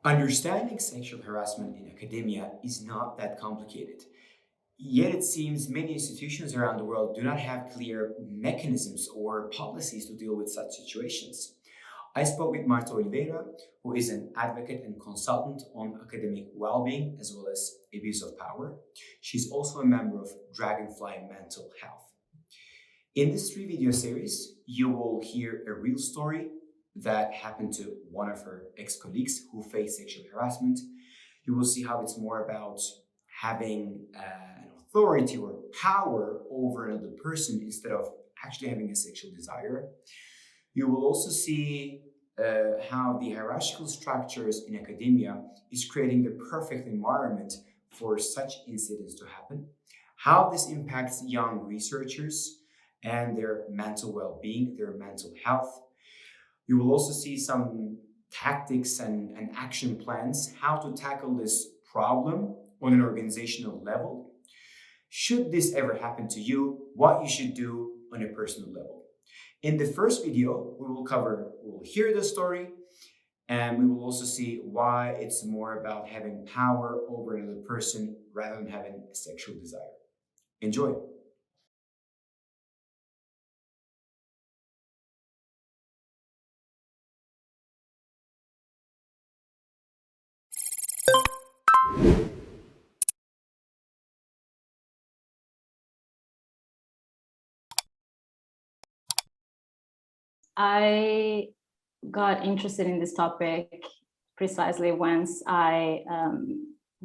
Understanding sexual harassment in academia is not that complicated. Yet it seems many institutions around the world do not have clear mechanisms or policies to deal with such situations. I spoke with Marta Oliveira, who is an advocate and consultant on academic well-being as well as abuse of power. She's also a member of Dragonfly Mental Health. In this three-video series, you will hear a real story that happened to one of her ex-colleagues who faced sexual harassment. You will see how it's more about having an authority or power over another person instead of actually having a sexual desire. You will also see how the hierarchical structures in academia is creating the perfect environment for such incidents to happen, how this impacts young researchers and their mental well-being, their mental health. You will also see some tactics and action plans, how to tackle this problem on an organizational level. Should this ever happen to you, what you should do on a personal level. In the first video, we will hear the story, and we will also see why it's more about having power over another person rather than having a sexual desire. Enjoy. I got interested in this topic precisely once I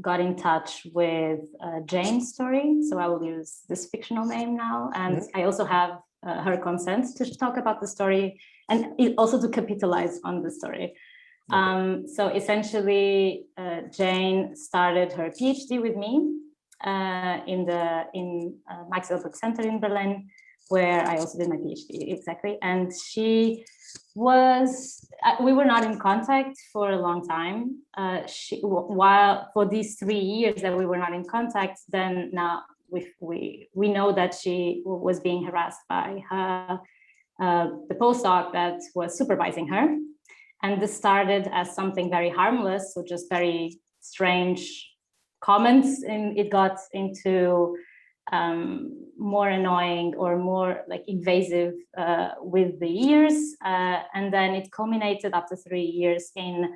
got in touch with Jane's story. So I will use this fictional name now. And I also have her consent to talk about the story and also to capitalize on the story. So essentially, Jane started her PhD with me in Max Elbert Center in Berlin, where I also did my PhD, exactly. And we were not in contact for a long time. While for these 3 years that we were not in contact, then now we know that she was being harassed by the postdoc that was supervising her. And this started as something very harmless, so just very strange comments, and it got into more annoying or more like invasive with the years, and then it culminated after 3 years in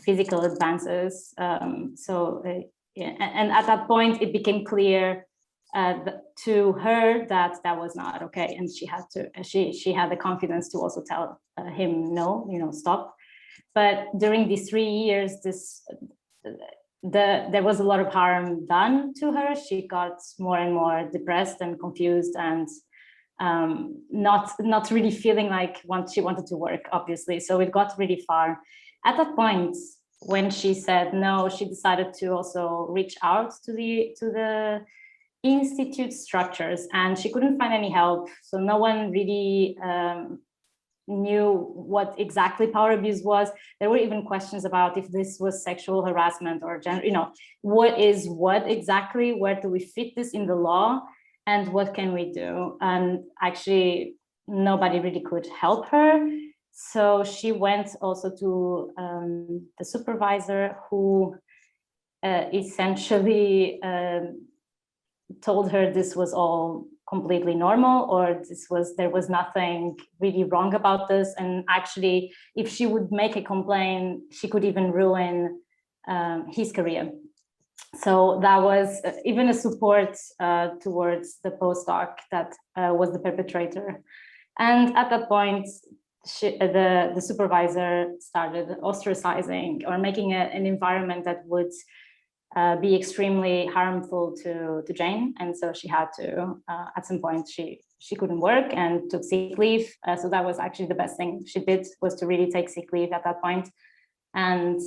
physical advances. And at that point it became clear to her that that was not okay, and she had the confidence to also tell him no, stop. But during these 3 years, there was a lot of harm done to her. She got more and more depressed and confused, and not really feeling like she wanted to work, obviously. So it got really far. At that point, when she said no, she decided to also reach out to the institute structures, and she couldn't find any help. So no one really knew what exactly power abuse was. There were even questions about if this was sexual harassment or gender, what is what exactly, where do we fit this in the law, and what can we do? And actually nobody really could help her. So she went also to the supervisor, who essentially told her this was all completely normal, or there was nothing really wrong about this. And actually, if she would make a complaint, she could even ruin his career. So that was even a support towards the postdoc that was the perpetrator. And at that point, the supervisor started ostracizing or making an environment that would be extremely harmful to Jane. And so she had to, at some point, she couldn't work and took sick leave. So that was actually the best thing she did, was to really take sick leave at that point. And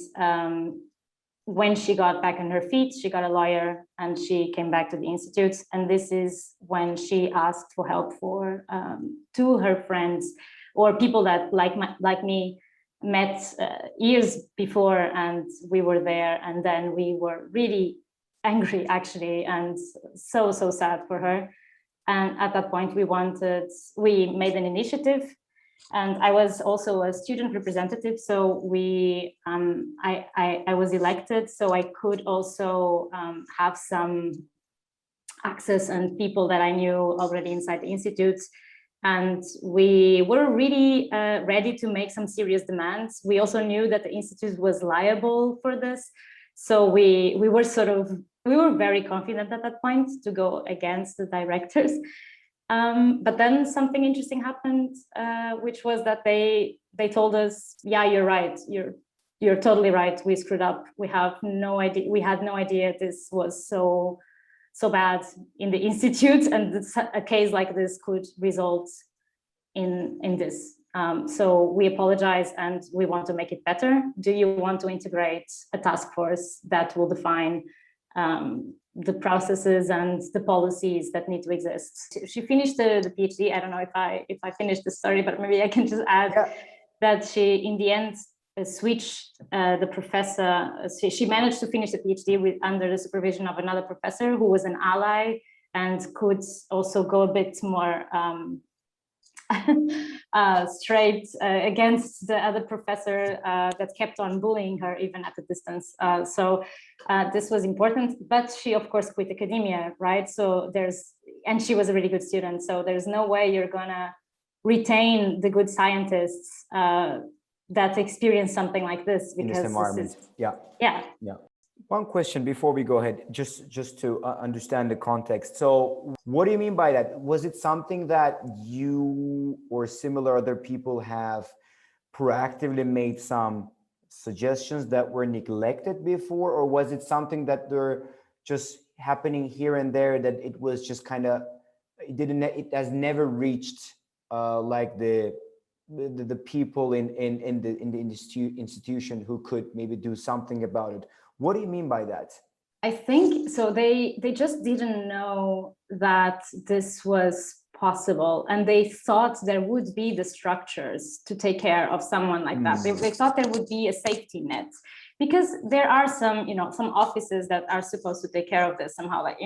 when she got back on her feet, she got a lawyer and she came back to the institute. And this is when she asked for help to her friends or people that like me met years before, and we were there, and then we were really angry actually, and so sad for her. And at that point we made an initiative And I was also a student representative, so I was elected, so I could also have some access and people that I knew already inside the institutes. And we were really ready to make some serious demands. We also knew that the institute was liable for this. So we were very confident at that point to go against the directors. But then something interesting happened, which was that they told us, yeah, you're right. You're totally right. We screwed up. We have no idea. We had no idea this was so bad in the institute, and a case like this could result in this. So we apologize and we want to make it better. Do you want to integrate a task force that will define the processes and the policies that need to exist? She finished the PhD. I don't know if I finished the story, but maybe I can just add that she, in the end, switched the professor. She managed to finish the PhD under the supervision of another professor who was an ally and could also go a bit more straight against the other professor that kept on bullying her even at a distance. So this was important, but she of course quit academia, right? So and she was a really good student. So there's no way you're gonna retain the good scientists that experience something like this, because in this environment. Yeah. One question before we go ahead, just to understand the context. So what do you mean by that? Was it something that you or similar other people have proactively made some suggestions that were neglected before, or was it something that they're just happening here and there, that it was just kind of, it has never reached like the people in the institution who could maybe do something about it? What do you mean by that? I think so. They just didn't know that this was possible, and they thought there would be the structures to take care of someone like that. They thought there would be a safety net, because there are some offices that are supposed to take care of this somehow, like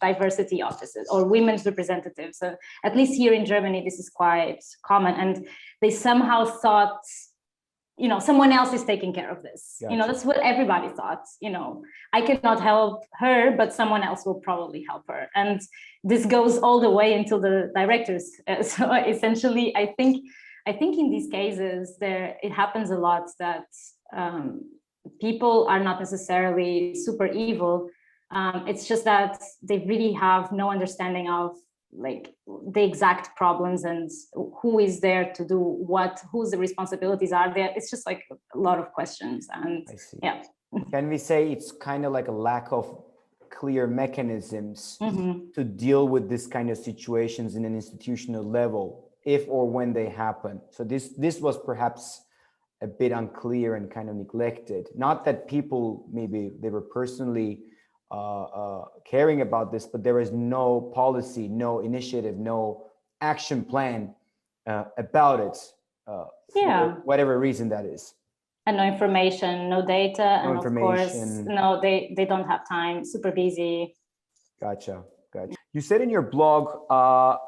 diversity offices or women's representatives. So at least here in Germany, this is quite common, and they somehow thought, someone else is taking care of this. Gotcha. That's what everybody thought. I cannot help her, but someone else will probably help her. And this goes all the way until the directors. So essentially, I think in these cases, it happens a lot that people are not necessarily super evil. It's just that they really have no understanding of the exact problems and who is there to do what, whose the responsibilities are there. It's just like a lot of questions. And I see. Yeah. Can we say it's kind of like a lack of clear mechanisms to deal with this kind of situations in an institutional level, if or when they happen? So this was perhaps a bit unclear and kind of neglected. Not that people, maybe they were personally caring about this, but there is no policy, no initiative, no action plan about it, for whatever reason that is. And no information, no data, No and information. of course, they don't have time, super busy. Gotcha. You said in your blog,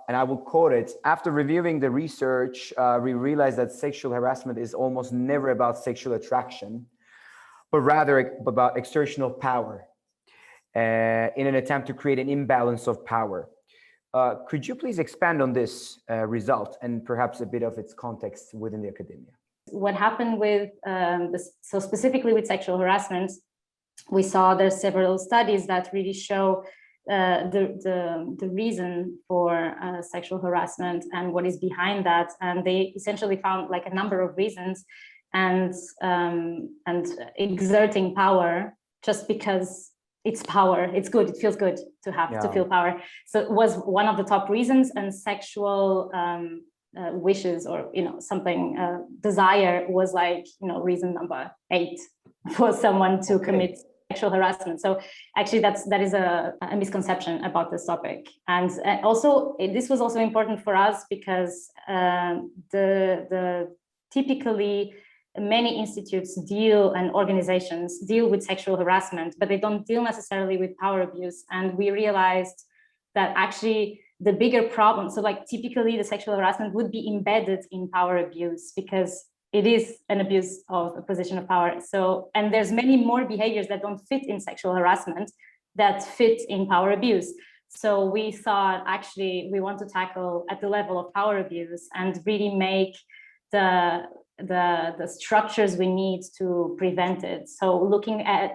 and I will quote it, after reviewing the research, we realized that sexual harassment is almost never about sexual attraction, but rather about exertional power. In an attempt to create an imbalance of power. Could you please expand on this result and perhaps a bit of its context within the academia? What happened with so specifically with sexual harassment, we saw there's several studies that really show the reason for sexual harassment and what is behind that, and they essentially found like a number of reasons, and exerting power just because it's power, it's good, it feels good to have to feel power. So it was one of the top reasons, and sexual wishes or something, desire was like reason number 8 for someone to commit sexual harassment. So actually that is a misconception about this topic. And also this was also important for us because the typically many institutes and organizations deal with sexual harassment, but they don't deal necessarily with power abuse. And we realized that actually the bigger problem. So like typically the sexual harassment would be embedded in power abuse because it is an abuse of a position of power. So, and there's many more behaviors that don't fit in sexual harassment that fit in power abuse. So we thought actually we want to tackle at the level of power abuse and really make the structures we need to prevent it. So looking at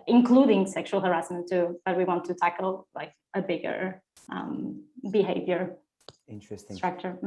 including sexual harassment too, but we want to tackle like a bigger behavior Interesting structure.